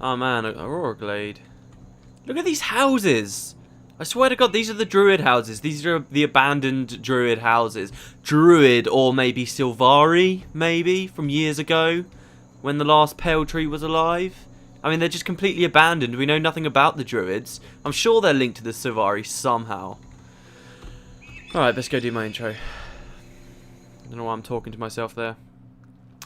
Oh man, Aurora Glade. Look at these houses. I swear to God, these are the druid houses. These are the abandoned druid houses. Druid, or maybe Sylvari, maybe, from years ago, when the last pale tree was alive. I mean, they're just completely abandoned. We know nothing about the druids. I'm sure they're linked to the Sylvari somehow. Alright, let's go do my intro. I don't know why I'm talking to myself there.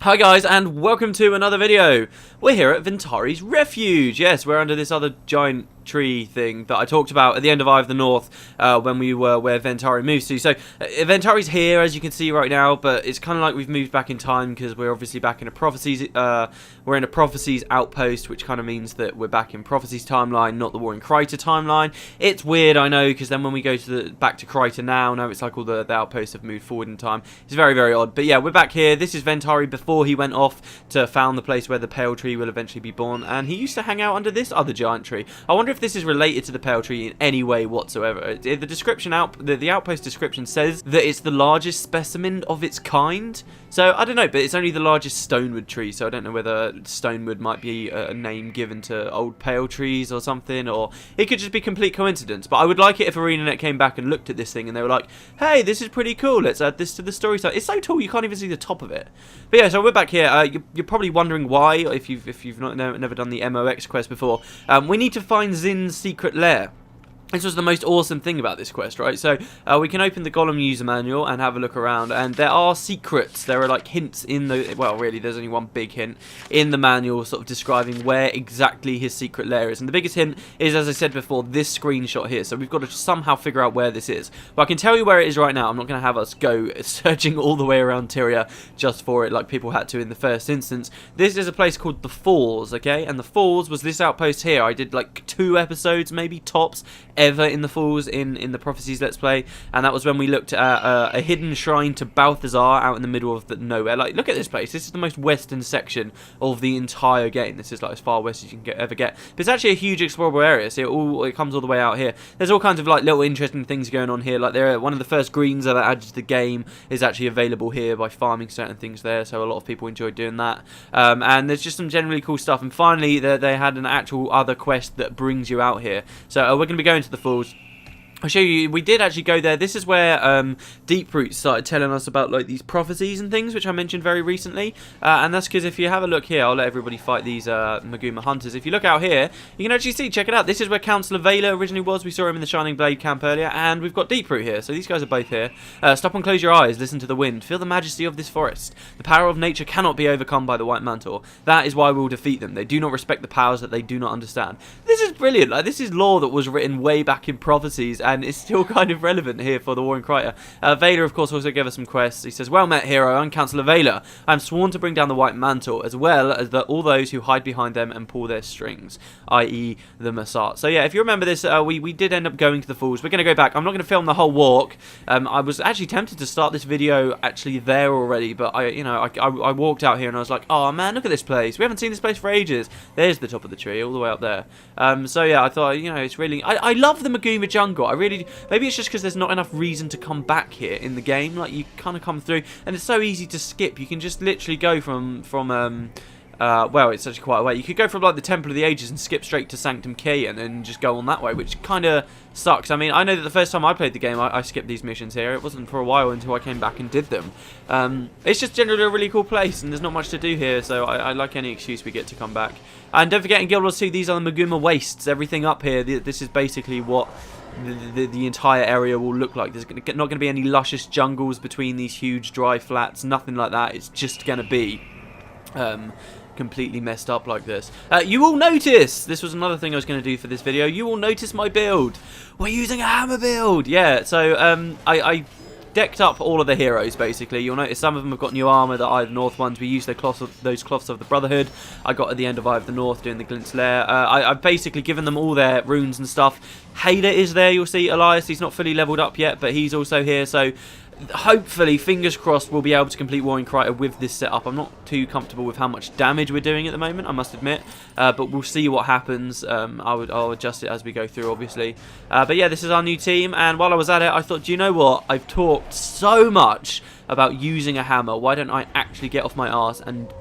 Hi guys, and welcome to another video. We're here at Ventari's Refuge. Yes, we're under this other giant tree thing that I talked about at the end of Eye of the North when we were where Ventari moves to. So Ventari's here, as you can see right now, but it's kind of like we've moved back in time because we're obviously back in a prophecies. We're in a prophecies outpost, which kind of means that we're back in prophecies timeline, not the War in Kryta timeline. It's weird, I know, because then when we go to back to Kryta now it's like all the outposts have moved forward in time. It's very, very odd. But yeah, we're back here. This is Ventari before he went off to found the place where the pale tree will eventually be born, and he used to hang out under this other giant tree. I wonder if this is related to the pale tree in any way whatsoever. The description the outpost description says that it's the largest specimen of its kind. So I don't know, but it's only the largest stonewood tree, so I don't know whether stonewood might be a name given to old pale trees or something, or it could just be complete coincidence. But I would like it if ArenaNet came back and looked at this thing and they were like, hey, this is pretty cool, let's add this to the story site. It's so tall you can't even see the top of it. But yeah, so we're back here. You're probably wondering why, if you've never done the G.O.X quest before. We need to find Zin's secret lair. This was the most awesome thing about this quest, right? So we can open the Golem user manual and have a look around, and there are secrets. There are like hints in the, well, really there's only one big hint in the manual sort of describing where exactly his secret lair is. And the biggest hint is, as I said before, this screenshot here. So we've got to somehow figure out where this is. But I can tell you where it is right now. I'm not going to have us go searching all the way around Tyria just for it like people had to in the first instance. This is a place called the Falls, okay? And the Falls was this outpost here. I did like 2 episodes, maybe tops, ever in the Falls in the Prophecies Let's Play, and that was when we looked at a hidden shrine to Balthazar out in the middle of the nowhere. Like, look at this place. This is the most western section of the entire game. This is like as far west as you can ever get. But it's actually a huge explorable area, so it comes all the way out here. There's all kinds of like little interesting things going on here. Like one of the first greens that added to the game is actually available here by farming certain things there, so a lot of people enjoyed doing that. And there's just some generally cool stuff. And finally, they had an actual other quest that brings you out here. So we're going to be going to the Falls. I'll show you, we did actually go there. This is where Deeproot started telling us about like these prophecies and things, which I mentioned very recently. And that's because if you have a look here, I'll let everybody fight these Maguma hunters. If you look out here, you can actually see, check it out. This is where Councillor Vela originally was. We saw him in the Shining Blade camp earlier. And we've got Deeproot here. So these guys are both here. Stop and close your eyes. Listen to the wind. Feel the majesty of this forest. The power of nature cannot be overcome by the White Mantle. That is why we will defeat them. They do not respect the powers that they do not understand. This is brilliant. Like, this is lore that was written way back in Prophecies, and it's still kind of relevant here for the War in Kryta. Vela, of course, also gave us some quests. He says, well met, hero. I'm Councillor Vela. I am sworn to bring down the White Mantle, as well as all those who hide behind them and pull their strings, i.e. the Massat. So yeah, if you remember this, we did end up going to the Falls. We're going to go back. I'm not going to film the whole walk. I was actually tempted to start this video actually there already, but I walked out here and I was like, oh man, look at this place. We haven't seen this place for ages. There's the top of the tree, all the way up there. So yeah, I thought, it's really, I love the Maguma jungle. I really, maybe it's just because there's not enough reason to come back here in the game. Like, you kind of come through, and it's so easy to skip. You can just literally go from well, it's actually quite a way. You could go from like the Temple of the Ages and skip straight to Sanctum Key and then just go on that way, which kind of sucks. I mean, I know that the first time I played the game, I skipped these missions here. It wasn't for a while until I came back and did them. It's just generally a really cool place, and there's not much to do here, so I like any excuse we get to come back. And don't forget, in Guild Wars 2, these are the Maguma Wastes. Everything up here, this is basically what the entire area will look like. There's not going to be any luscious jungles between these huge dry flats, nothing like that. It's just going to be completely messed up like this. You will notice, this was another thing I was going to do for this video, you will notice my build. We're using a hammer build. Yeah, so I decked up all of the heroes, basically. You'll notice some of them have got new armour. The Eye of the North ones, we used those cloths of the Brotherhood. I got at the end of Eye of the North doing the Glint's Lair. I've basically given them all their runes and stuff. Hader is there, you'll see. Elias, he's not fully leveled up yet, but he's also here, so hopefully, fingers crossed, we'll be able to complete War in Kryta with this setup. I'm not too comfortable with how much damage we're doing at the moment, I must admit, but we'll see what happens. I'll adjust it as we go through, obviously. But yeah, this is our new team, and while I was at it, I thought, do you know what? I've talked so much about using a hammer. Why don't I actually get off my arse and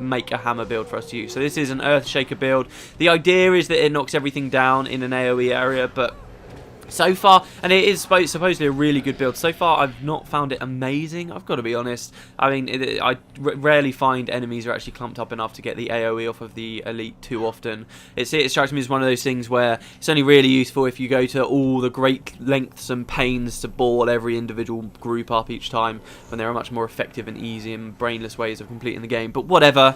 make a hammer build for us to use. So this is an Earthshaker build. The idea is that it knocks everything down in an AoE area, but so far, and it is supposedly a really good build, so far I've not found it amazing, I've got to be honest. I mean, I rarely find enemies are actually clumped up enough to get the AoE off of the elite too often. It strikes me as one of those things where it's only really useful if you go to all the great lengths and pains to ball every individual group up each time, when there are much more effective and easy and brainless ways of completing the game. But whatever.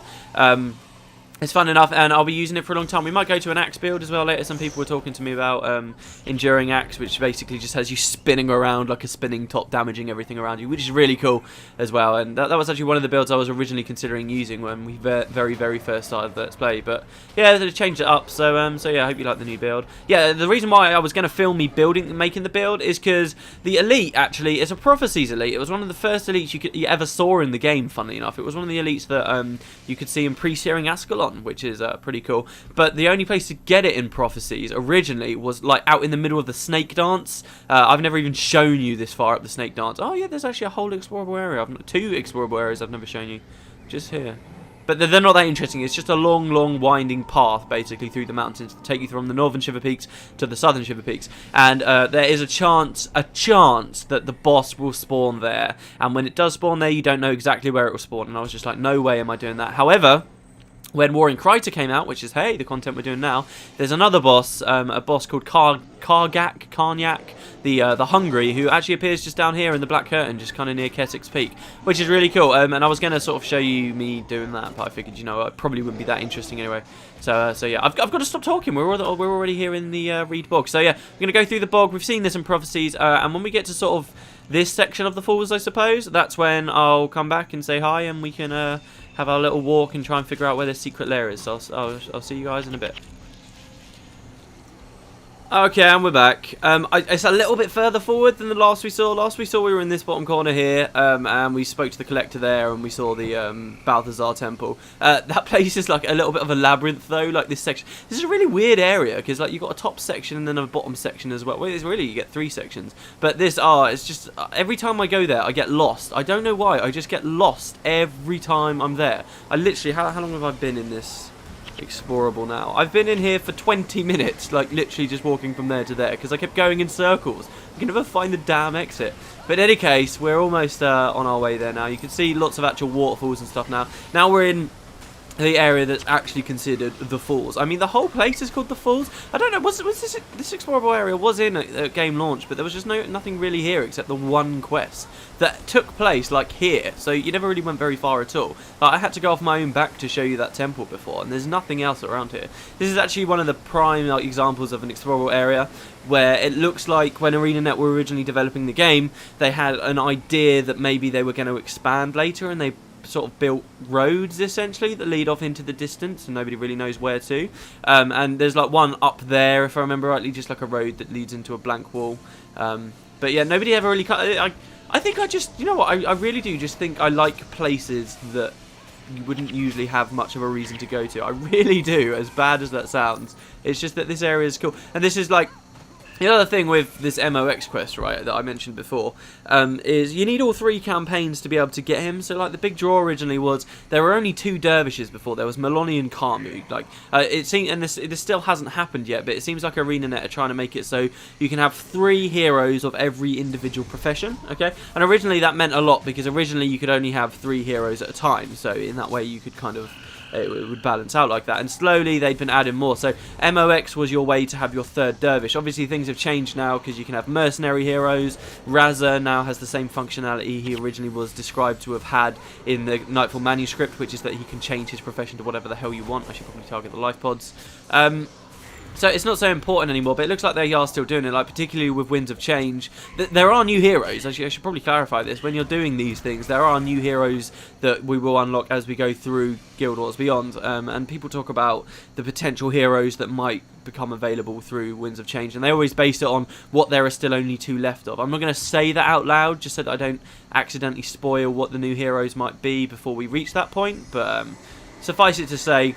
It's fun enough, and I'll be using it for a long time. We might go to an axe build as well later. Some people were talking to me about Enduring Axe, which basically just has you spinning around like a spinning top, damaging everything around you, which is really cool as well. And that was actually one of the builds I was originally considering using when we very first started Let's Play. But yeah, they changed it up, so yeah, I hope you like the new build. Yeah, the reason why I was going to film me making the build is because the elite, actually, is a Prophecies elite. It was one of the first elites you ever saw in the game, funnily enough. It was one of the elites that you could see in pre-searing Ascalon, which is pretty cool. But the only place to get it in Prophecies originally was like out in the middle of the snake dance. I've never even shown you this far up the snake dance. Oh yeah, there's actually a whole explorable area. Two explorable areas I've never shown you, just here. But they're not that interesting. It's just a long winding path basically through the mountains to take you from the northern Shiver Peaks to the southern Shiver Peaks. And there is a chance that the boss will spawn there. And when it does spawn there, you don't know exactly where it will spawn. And I was just like, no way am I doing that. However, when War in Kryta came out, which is, hey, the content we're doing now, there's another boss, a boss called Karnak, the Hungry, who actually appears just down here in the Black Curtain, just kind of near Keswick's Peak, which is really cool. And I was going to sort of show you me doing that, but I figured, you know, it probably wouldn't be that interesting anyway. So yeah, I've got to stop talking. We're already here in the Reed Bog. So yeah, we're going to go through the bog. We've seen this in Prophecies, and when we get to sort of this section of the falls, I suppose, that's when I'll come back and say hi, and we can have our little walk and try and figure out where the secret lair is. So I'll see you guys in a bit. Okay, and we're back. It's a little bit further forward than the last we saw. Last we saw we were in this bottom corner here, and we spoke to the collector there, and we saw the Balthazar temple. That place is like a little bit of a labyrinth, though. Like this section, this is a really weird area because like you've got a top section and then a bottom section as well. Well, it's really, you get three sections. But this, it's just every time I go there, I get lost. I don't know why. I just get lost every time I'm there. I literally, how long have I been in this explorable now? I've been in here for 20 minutes, like literally just walking from there to there, because I kept going in circles. I can never find the damn exit. But in any case, we're almost on our way there now. You can see lots of actual waterfalls and stuff now. Now we're in the area that's actually considered the falls. I mean, the whole place is called the falls. I don't know, was this explorable area was in a game launch, but there was just nothing really here except the one quest that took place like here, so you never really went very far at all. Like, I had to go off my own back to show you that temple before, and there's nothing else around here. This is actually one of the prime examples of an explorable area where it looks like when ArenaNet were originally developing the game, they had an idea that maybe they were going to expand later, and they sort of built roads essentially that lead off into the distance and nobody really knows where to, and there's like one up there, if I remember rightly, just like a road that leads into a blank wall, but yeah, nobody ever really I think I just, you know what, I really do just think I like places that you wouldn't usually have much of a reason to go to. I really do, as bad as that sounds. It's just that this area is cool, and this is like the other thing with this MOX quest, right, that I mentioned before, is you need all three campaigns to be able to get him. So, like, the big draw originally was there were only two dervishes before. There was Meloni and Karmu. Like, it seems, and this still hasn't happened yet, but it seems like ArenaNet are trying to make it so you can have 3 heroes of every individual profession. Okay, and originally that meant a lot because originally you could only have 3 heroes at a time. So in that way you could kind of, it would balance out like that, and slowly they've been adding more. So MOX was your way to have your 3rd dervish. Obviously things have changed now because you can have mercenary heroes. Raza now has the same functionality he originally was described to have had in the Nightfall manuscript, which is that he can change his profession to whatever the hell you want. I should probably target the life pods. So it's not so important anymore, but it looks like they are still doing it, like particularly with Winds of Change. There are new heroes. I should probably clarify this. When you're doing these things, there are new heroes that we will unlock as we go through Guild Wars Beyond. And people talk about the potential heroes that might become available through Winds of Change, and they always base it on what there are still only 2 left of. I'm not going to say that out loud, just so that I don't accidentally spoil what the new heroes might be before we reach that point, but suffice it to say,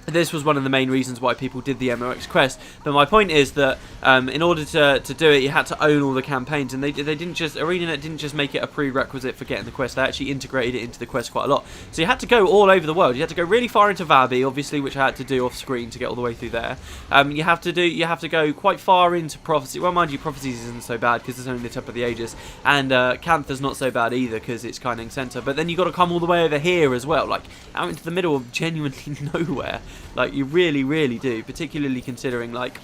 this was one of the main reasons why people did the MOX quest. But my point is that in order to do it, you had to own all the campaigns, and they didn't just, ArenaNet didn't just make it a prerequisite for getting the quest. They actually integrated it into the quest quite a lot. So you had to go all over the world. You had to go really far into Vabi, obviously, which I had to do off screen to get all the way through there. You have to go quite far into Prophecy. Well, mind you, Prophecies isn't so bad because it's only the top of the Aegis, and Cantha's not so bad either because it's kind of in centre. But then you got to come all the way over here as well, like out into the middle of genuinely nowhere. Like, you really, really do, particularly considering, like,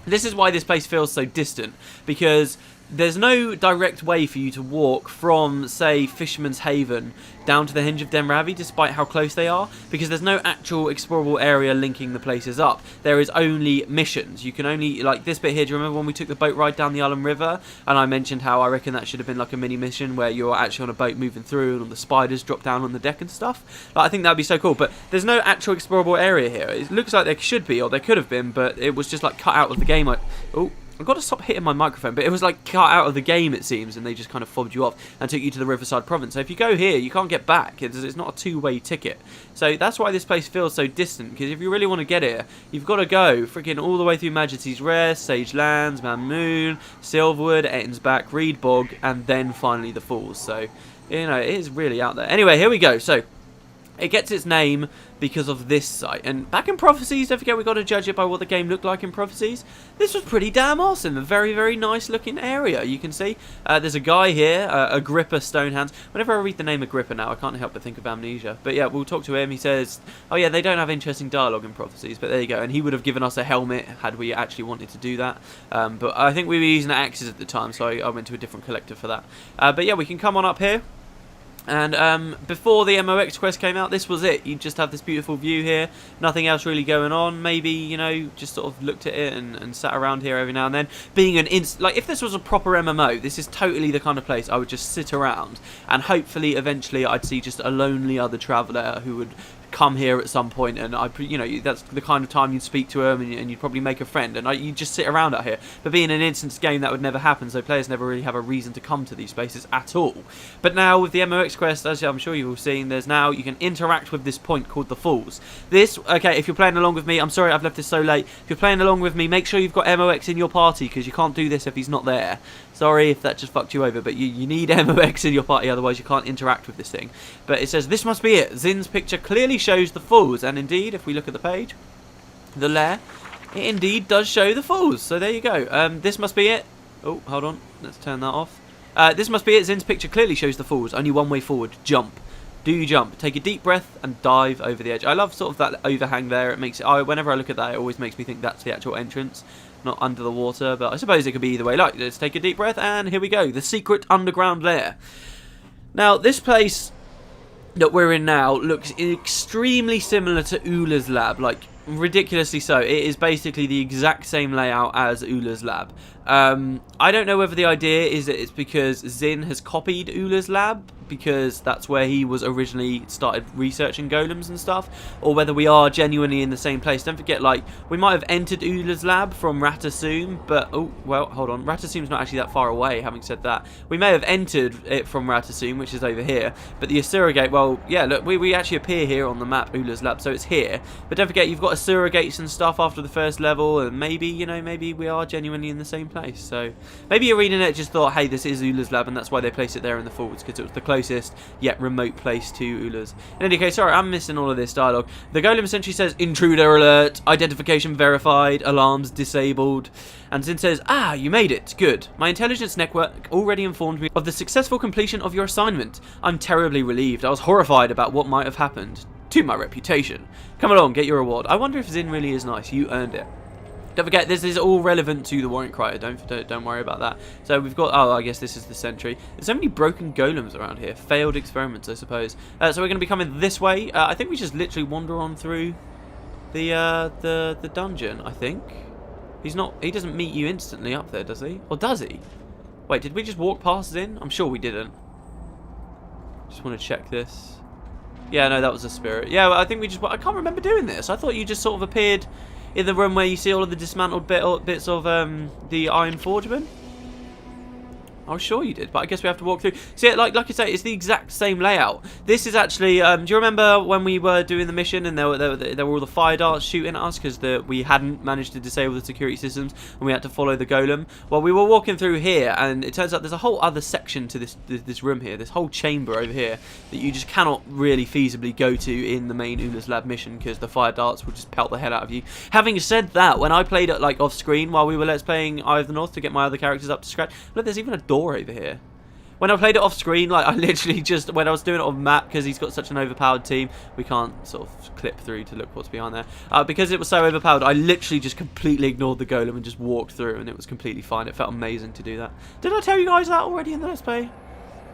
this is why this place feels so distant, because there's no direct way for you to walk from, say, Fisherman's Haven down to the Hinge of Denravi, despite how close they are, because there's no actual explorable area linking the places up. There is only missions. You can only, like this bit here, do you remember when we took the boat ride down the Island River, and I mentioned how I reckon that should have been like a mini mission where you're actually on a boat moving through and all the spiders drop down on the deck and stuff? Like, I think that would be so cool, but there's no actual explorable area here. It looks like there should be, or there could have been, but it was just like cut out of the game. Like, oh, I've got to stop hitting my microphone, but it was like cut out of the game, it seems, and they just kind of fobbed you off and took you to the Riverside Province. So if you go here, you can't get back. It's not a two-way ticket. So that's why this place feels so distant, because if you really want to get here, you've got to go freaking all the way through Majesty's Rest, Sage Lands, Man Moon, Silverwood, Ettin's Back, Reed Bog, and then finally the Falls. So, you know, it is really out there. Anyway, here we go. So it gets its name because of this site. And back in Prophecies, don't forget, we got to judge it by what the game looked like in Prophecies. This was pretty damn awesome. A very, very nice looking area. You can see there's a guy here, Agrippa Stonehands. Whenever I read the name Agrippa now, I can't help but think of Amnesia. But yeah, we'll talk to him. He says, oh yeah, they don't have interesting dialogue in Prophecies, but there you go. And he would have given us a helmet had we actually wanted to do that. But I think we were using axes at the time, so I went to a different collector for that. But yeah, we can come on up here. And before the MOX quest came out, this was it. You just have this beautiful view here, nothing else really going on. Maybe, you know, just sort of looked at it and sat around here every now and then. Being an like, if this was a proper MMO, this is totally the kind of place I would just sit around, and hopefully eventually I'd see just a lonely other traveller who would come here at some point, and that's the kind of time you'd speak to him, and you'd probably make a friend, and you'd just sit around out here. But being an instance game, that would never happen, so players never really have a reason to come to these places at all. But now with the MOX quest, as I'm sure you've all seen, there's now, you can interact with this point called the Falls. This, okay, if you're playing along with me, I'm sorry I've left this so late, if you're playing along with me, make sure you've got MOX in your party, because you can't do this if he's not there. Sorry if that just fucked you over, but you need MOX in your party, otherwise you can't interact with this thing. But it says, this must be it. Zin's picture clearly shows the Falls, and indeed, if we look at the page, the Lair, it indeed does show the Falls. So there you go. This must be it. Oh, hold on. Let's turn that off. This must be it. Zin's picture clearly shows the Falls. Only one way forward. Jump. Do you jump? Take a deep breath and dive over the edge. I love sort of that overhang there. It makes it. Whenever I look at that, it always makes me think that's the actual entrance, not under the water. But I suppose it could be either way. Like, let's take a deep breath, and here we go. The secret underground lair. Now, this place that we're in now looks extremely similar to Ula's lab, like ridiculously so. It is basically the exact same layout as Ula's lab. I don't know whether the idea is that it's because Zin has copied Ula's lab, because that's where he was originally started researching golems and stuff, or whether we are genuinely in the same place. Don't forget, like, we might have entered Ula's lab from Rata Sum, but, oh, well, hold on, Rata Sum's not actually that far away, having said that. We may have entered it from Rata Sum, which is over here, but the Asura Gate, well, yeah, look, we actually appear here on the map, Ula's lab, so it's here. But don't forget, you've got Asura Gates and stuff after the first level, and maybe, you know, maybe we are genuinely in the same place. So maybe ArenaNet just thought, hey, this is Ula's lab, and that's why they placed it there in the Falls, because it was the closest yet remote place to Ula's. In any case, sorry, I'm missing all of this dialogue. The golem sentry says, intruder alert, identification verified, alarms disabled. And Zin says, ah, you made it, good. My intelligence network already informed me of the successful completion of your assignment. I'm terribly relieved. I was horrified about what might have happened to my reputation. Come along, get your reward. I wonder if Zin really is nice. You earned it. Don't forget, this is all relevant to the Warrant Crier. Don't worry about that. So we've got, oh, I guess this is the sentry. There's so many broken golems around here. Failed experiments, I suppose. So we're going to be coming this way. I think we just literally wander on through the dungeon, I think. He doesn't meet you instantly up there, does he? Or does he? Wait, did we just walk past Zin? I'm sure we didn't. Just want to check this. Yeah, no, that was a spirit. Yeah, I think we just, I can't remember doing this. I thought you just sort of appeared in the room where you see all of the dismantled bits of the Iron Forgeman. I was sure you did, but I guess we have to walk through. See, like I say, it's the exact same layout. This is actually, do you remember when we were doing the mission and there were all the fire darts shooting at us because we hadn't managed to disable the security systems and we had to follow the golem? Well, we were walking through here and it turns out there's a whole other section to this room here, this whole chamber over here that you just cannot really feasibly go to in the main Ula's Lab mission because the fire darts will just pelt the hell out of you. Having said that, when I played it like off screen while we were Let's Playing Eye of the North to get my other characters up to scratch, look, there's even a door over here. When I played it off screen, like I literally just, when I was doing it on Matt, because he's got such an overpowered team, we can't sort of clip through to look what's behind there. Because it was so overpowered, I literally just completely ignored the golem and just walked through, and it was completely fine. It felt amazing to do that. Did I tell you guys that already in the Let's Play?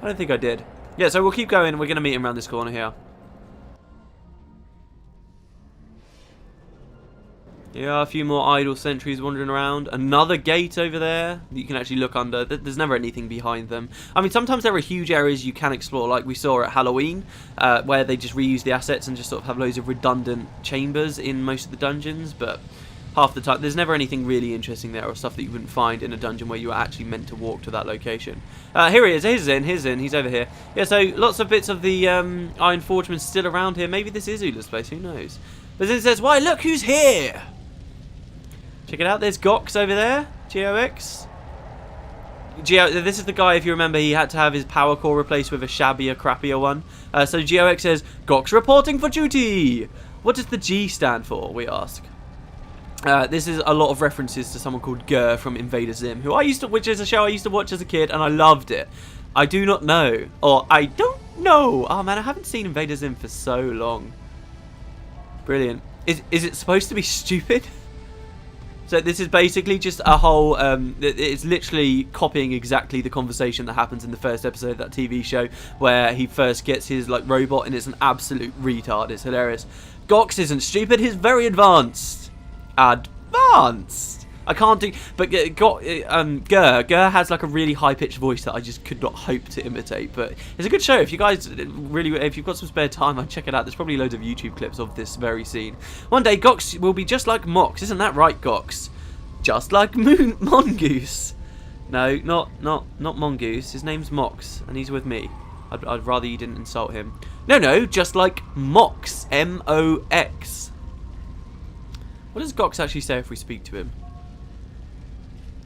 I don't think I did. Yeah, so we'll keep going. We're going to meet him around this corner here. Yeah, a few more idle sentries wandering around. Another gate over there that you can actually look under. There's never anything behind them. I mean, sometimes there are huge areas you can explore, like we saw at Halloween, where they just reuse the assets and just sort of have loads of redundant chambers in most of the dungeons, but half the time there's never anything really interesting there or stuff that you wouldn't find in a dungeon where you were actually meant to walk to that location. Here he is. Here's in. He's over here. Yeah, so lots of bits of the Iron Forgeman still around here. Maybe this is Ula's place. Who knows? But then it says, why, look who's here! Check it out, there's G.O.X over there, G.O.X. This is the guy, if you remember, he had to have his power core replaced with a shabbier, crappier one. So G.O.X says, G.O.X reporting for duty! What does the G stand for, we ask? This is a lot of references to someone called Gur from Invader Zim, which is a show I used to watch as a kid, and I loved it. I do not know, or I don't know. Oh man, I haven't seen Invader Zim for so long. Brilliant. Is it supposed to be stupid? So this is basically just a whole, it's literally copying exactly the conversation that happens in the first episode of that TV show where he first gets his like robot and it's an absolute retard. It's hilarious. G.O.X isn't stupid, he's very advanced. Advanced! I can't do, but Gur has like a really high-pitched voice that I just could not hope to imitate, but it's a good show. If you guys really, if you've got some spare time, I'd check it out. There's probably loads of YouTube clips of this very scene. One day, G.O.X will be just like Mox. Isn't that right, G.O.X? Just like Mongoose. No, not Mongoose. His name's Mox, and he's with me. I'd rather you didn't insult him. No, just like Mox. M-O-X. What does G.O.X actually say if we speak to him?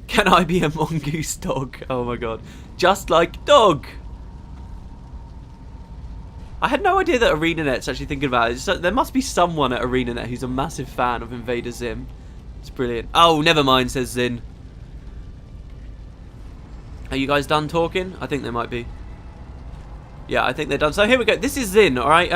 Can I be a mongoose dog? Oh my god. Just like dog. I had no idea that ArenaNet's actually thinking about it. So there must be someone at ArenaNet who's a massive fan of Invader Zim. It's brilliant. Oh, never mind, says Zin. Are you guys done talking? I think they might be. Yeah, I think they're done. So here we go. This is Zin, alright?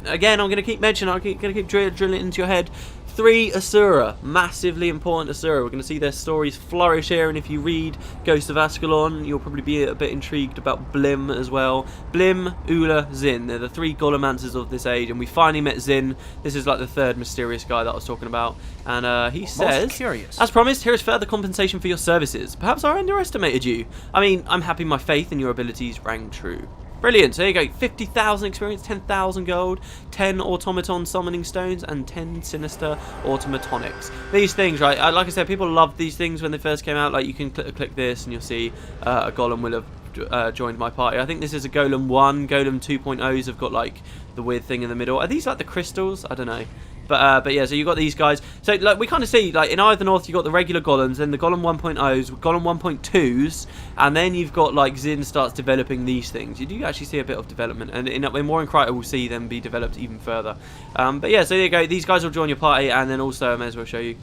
Again, I'm going to keep mentioning, I'm going to keep drilling it into your head. 3 Asura, massively important Asura. We're going to see their stories flourish here, and if you read Ghost of Ascalon, you'll probably be a bit intrigued about Blim as well. Blim, Ula, Zin. They're the 3 Golomancers of this age, and we finally met Zin. This is like the 3rd mysterious guy that I was talking about. And he says, curious. As promised, here is further compensation for your services. Perhaps I underestimated you. I mean, I'm happy my faith in your abilities rang true. Brilliant, so there you go, 50,000 experience, 10,000 gold, 10 automaton summoning stones, and 10 sinister automatonics. These things, right, like I said, people loved these things when they first came out. Like, you can click this and you'll see a golem will have joined my party. I think this is a golem 1, golem 2.0s have got like the weird thing in the middle. Are these like the crystals? I don't know. But yeah, so you got these guys. So like we kind of see, like in Eye of the North, you got the regular golems, then the golem 1.0s, golem 1.2s, and then you've got like Zin starts developing these things. You do actually see a bit of development, and in more in Kryta, we'll see them be developed even further. But yeah, so there you go. These guys will join your party, and then also I may as well show you.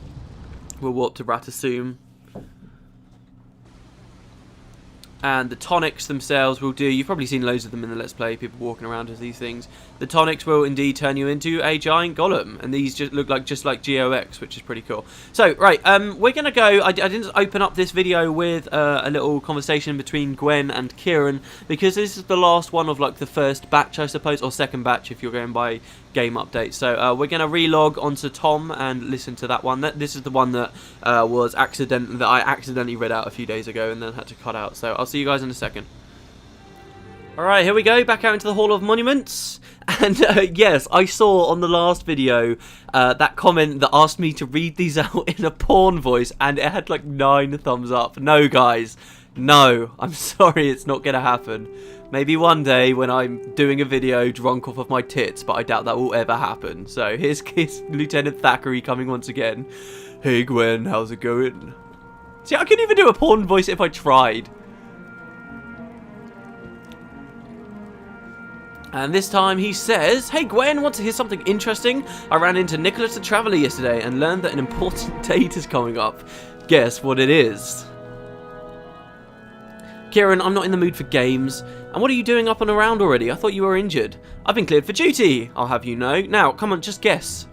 We'll warp to Rata Sum. And the tonics themselves will do, you've probably seen loads of them in the Let's Play, people walking around as these things. The tonics will indeed turn you into a giant golem, and these just look like G.O.X, which is pretty cool. So, right, we're going to go, I didn't open up this video with a little conversation between Gwen and Kieran, because this is the last one of like the first batch, I suppose, or second batch if you're going by game updates. So we're going to relog onto Tom and listen to that one. This is the one that I accidentally read out a few days ago and then had to cut out. So I'll see you guys in a second. Alright, here we go, back out into the Hall of Monuments. And yes, I saw on the last video that comment that asked me to read these out in a porn voice, and it had like 9 thumbs up. No, guys, No, I'm sorry, it's not going to happen. Maybe one day when I'm doing a video drunk off of my tits, but I doubt that will ever happen. So here's Lieutenant Thackeray coming once again. Hey Gwen, how's it going? See, I couldn't even do a porn voice if I tried. And this time he says, hey Gwen, want to hear something interesting? I ran into Nicholas the Traveller yesterday and learned that an important date is coming up. Guess what it is? Kieran, I'm not in the mood for games. And what are you doing up and around already? I thought you were injured. I've been cleared for duty, I'll have you know. Now, come on, just guess.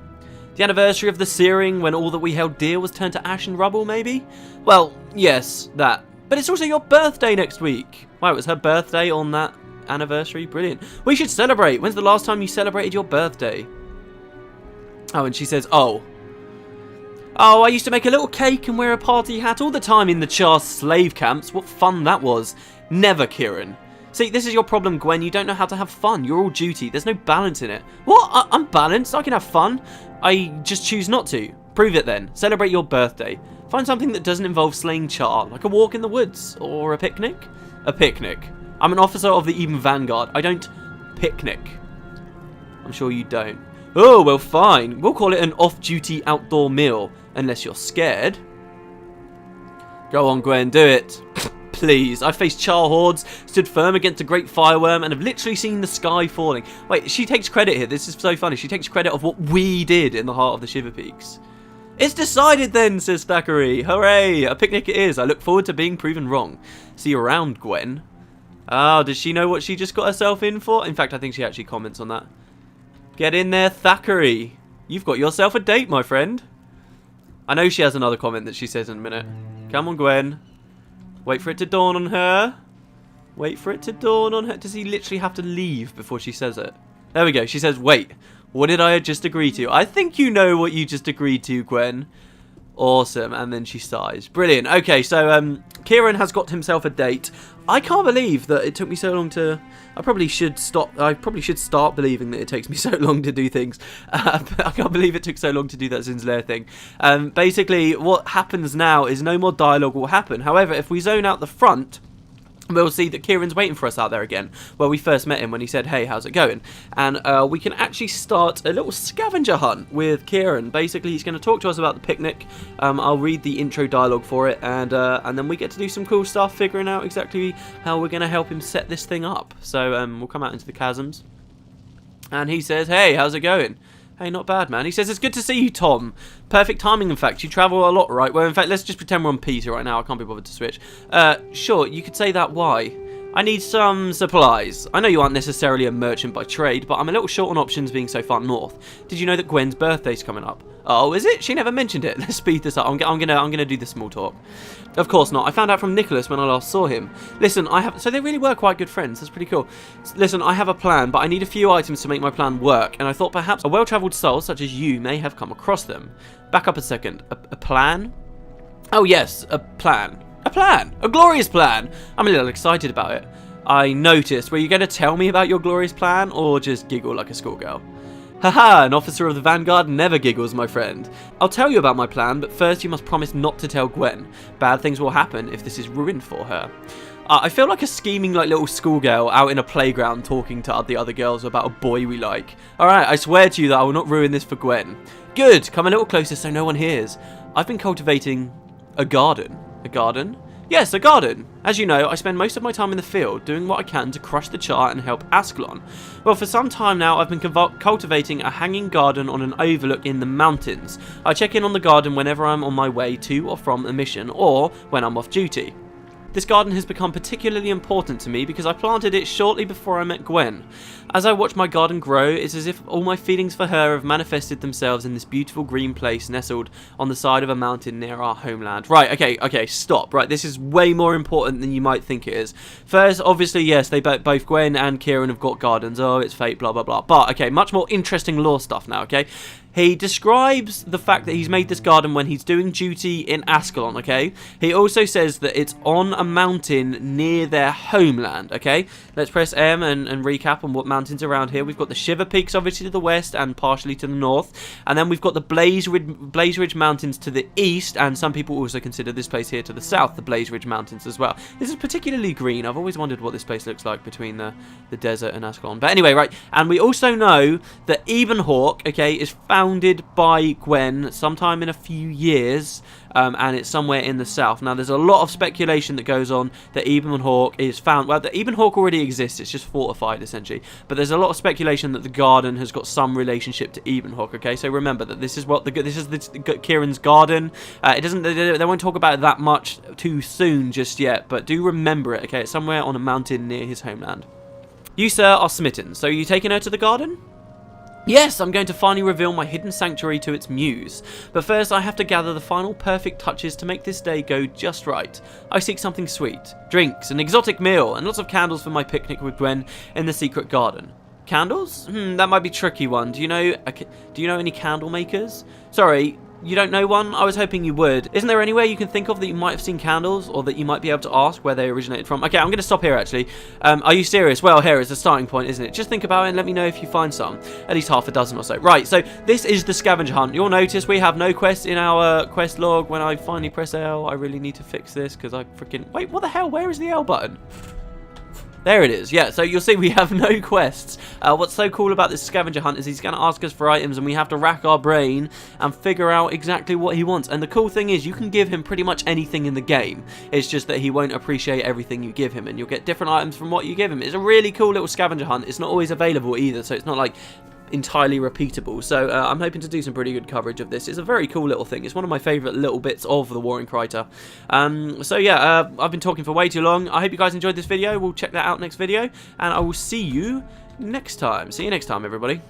The anniversary of the searing when all that we held dear was turned to ash and rubble, maybe? Well, yes, that. But it's also your birthday next week. Wow, it was her birthday on that anniversary? Brilliant. We should celebrate. When's the last time you celebrated your birthday? Oh, and she says, oh, I used to make a little cake and wear a party hat all the time in the Char slave camps. What fun that was. Never, Kieran. See, this is your problem, Gwen. You don't know how to have fun. You're all duty. There's no balance in it. What? I'm balanced. I can have fun. I just choose not to. Prove it then. Celebrate your birthday. Find something that doesn't involve slaying Char, like a walk in the woods or a picnic. A picnic. I'm an officer of the Even Vanguard. I don't picnic. I'm sure you don't. Oh, well, fine. We'll call it an off-duty outdoor meal. Unless you're scared. Go on, Gwen, do it. Please. I've faced Char hordes, stood firm against a great fireworm, and have literally seen the sky falling. Wait, she takes credit here. This is so funny. She takes credit of what we did in the heart of the Shiver Peaks. It's decided then, says Thackeray. Hooray. A picnic it is. I look forward to being proven wrong. See you around, Gwen. Oh, does she know what she just got herself in for? In fact, I think she actually comments on that. Get in there, Thackeray. You've got yourself a date, my friend. I know she has another comment that she says in a minute. Come on, Gwen. Wait for it to dawn on her. Wait for it to dawn on her. Does he literally have to leave before she says it? There we go. She says, wait. What did I just agree to? I think you know what you just agreed to, Gwen. Awesome. And then she sighs. Brilliant. Okay, so Kieran has got himself a date. I can't believe that it took me so long to... I probably should start believing that it takes me so long to do things. I can't believe it took so long to do that Zin's Lair thing. Basically, what happens now is no more dialogue will happen. However, if we zone out the front, we'll see that Kieran's waiting for us out there again, where we first met him when he said, hey, how's it going? And we can actually start a little scavenger hunt with Kieran. Basically, he's going to talk to us about the picnic. I'll read the intro dialogue for it, and then we get to do some cool stuff, figuring out exactly how we're going to help him set this thing up. So we'll come out into the chasms. And he says, hey, how's it going? Hey, not bad, man. He says, it's good to see you, Tom. Perfect timing, in fact. You travel a lot, right? Well, in fact, let's just pretend we're on Peter right now. I can't be bothered to switch. Sure, you could say that. Why? I need some supplies. I know you aren't necessarily a merchant by trade, but I'm a little short on options being so far north. Did you know that Gwen's birthday's coming up? Oh, is it? She never mentioned it. Let's speed this up. I'm gonna do the small talk. Of course not. I found out from Nicholas when I last saw him. Listen, so they really were quite good friends. That's pretty cool. Listen, I have a plan, but I need a few items to make my plan work, and I thought perhaps a well-travelled soul such as you may have come across them. Back up a second. A plan? Oh yes, a plan. A plan! A glorious plan! I'm a little excited about it. I noticed. Were you going to tell me about your glorious plan, or just giggle like a schoolgirl? Haha, an officer of the Vanguard never giggles, my friend. I'll tell you about my plan, but first you must promise not to tell Gwen. Bad things will happen if this is ruined for her. I feel like a scheming little schoolgirl out in a playground talking to the other girls about a boy we like. Alright, I swear to you that I will not ruin this for Gwen. Good, come a little closer so no one hears. I've been cultivating a garden. A garden? Yes, a garden. As you know, I spend most of my time in the field, doing what I can to crush the Char and help Ascalon. Well, for some time now, I've been cultivating a hanging garden on an overlook in the mountains. I check in on the garden whenever I'm on my way to or from a mission, or when I'm off duty. This garden has become particularly important to me because I planted it shortly before I met Gwen. As I watch my garden grow, it's as if all my feelings for her have manifested themselves in this beautiful green place nestled on the side of a mountain near our homeland. Right, okay, stop. Right, this is way more important than you might think it is. First, obviously, yes, they both Gwen and Kieran have got gardens. Oh, it's fate, blah, blah, blah. But, okay, much more interesting lore stuff now, okay? He describes the fact that he's made this garden when he's doing duty in Ascalon, okay? He also says that it's on a mountain near their homeland, okay? Let's press M and recap on what mountains are around here. We've got the Shiver Peaks, obviously, to the west and partially to the north. And then we've got the Blaze Ridge Mountains to the east, and some people also consider this place here to the south, the Blaze Ridge Mountains as well. This is particularly green. I've always wondered what this place looks like between the desert and Ascalon. But anyway, right, and we also know that Ebenhawk, okay, is founded by Gwen sometime in a few years, and it's somewhere in the south. Now, there's a lot of speculation that goes on that Ebenhawk is found. Well, the Ebenhawk already exists; it's just fortified essentially. But there's a lot of speculation that the garden has got some relationship to Ebenhawk. Okay, so remember that this is Kieran's garden. It doesn't. They won't talk about it that much too soon just yet, but do remember it. Okay, it's somewhere on a mountain near his homeland. You, sir, are smitten. So, are you taking her to the garden? Yes, I'm going to finally reveal my hidden sanctuary to its muse. But first, I have to gather the final perfect touches to make this day go just right. I seek something sweet, drinks, an exotic meal, and lots of candles for my picnic with Gwen in the secret garden. Candles? That might be a tricky one. Do you know any candle makers? Sorry, you don't know one? I was hoping you would. Isn't there anywhere you can think of that you might have seen candles, or that you might be able to ask where they originated from? Okay, I'm going to stop here, actually. Are you serious? Well, here is the starting point, isn't it? Just think about it and let me know if you find some. At least half a dozen or so. Right, so this is the scavenger hunt. You'll notice we have no quests in our quest log. When I finally press L, I really need to fix this, because I freaking... Wait, what the hell? Where is the L button? There it is. Yeah, so you'll see we have no quests. What's so cool about this scavenger hunt is he's going to ask us for items, and we have to rack our brain and figure out exactly what he wants. And the cool thing is you can give him pretty much anything in the game. It's just that he won't appreciate everything you give him, and you'll get different items from what you give him. It's a really cool little scavenger hunt. It's not always available either, so it's not like entirely repeatable. So I'm hoping to do some pretty good coverage of this. It's a very cool little thing. It's one of my favourite little bits of the War in Kryta. So yeah, I've been talking for way too long. I hope you guys enjoyed this video. We'll check that out next video, and I will see you next time. See you next time, everybody.